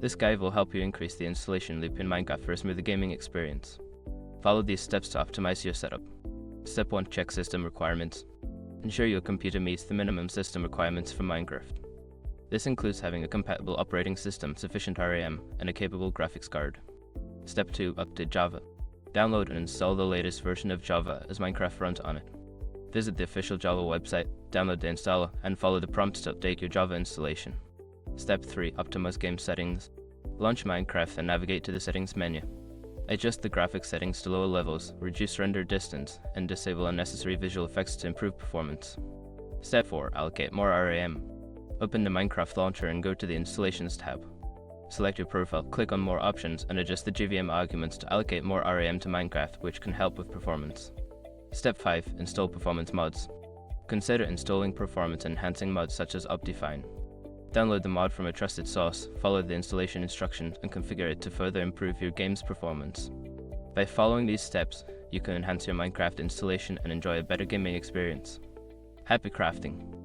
This guide will help you increase the installation loop in Minecraft for a smoother gaming experience. Follow these steps to optimize your setup. Step 1. Check system requirements. Ensure your computer meets the minimum system requirements for Minecraft. This includes having a compatible operating system, sufficient RAM, and a capable graphics card. Step 2. Update Java. Download and install the latest version of Java as Minecraft runs on it. Visit the official Java website, download the installer, and follow the prompts to update your Java installation. Step 3. Optimize game settings. Launch Minecraft and navigate to the settings menu. Adjust the graphics settings to lower levels, reduce render distance, and disable unnecessary visual effects to improve performance. Step 4. Allocate more RAM. Open the Minecraft launcher and go to the Installations tab. Select your profile, click on More Options, and adjust the JVM arguments to allocate more RAM to Minecraft, which can help with performance. Step 5. Install performance mods. Consider installing performance-enhancing mods such as Optifine. Download the mod from a trusted source, follow the installation instructions, and configure it to further improve your game's performance. By following these steps, you can enhance your Minecraft installation and enjoy a better gaming experience. Happy crafting!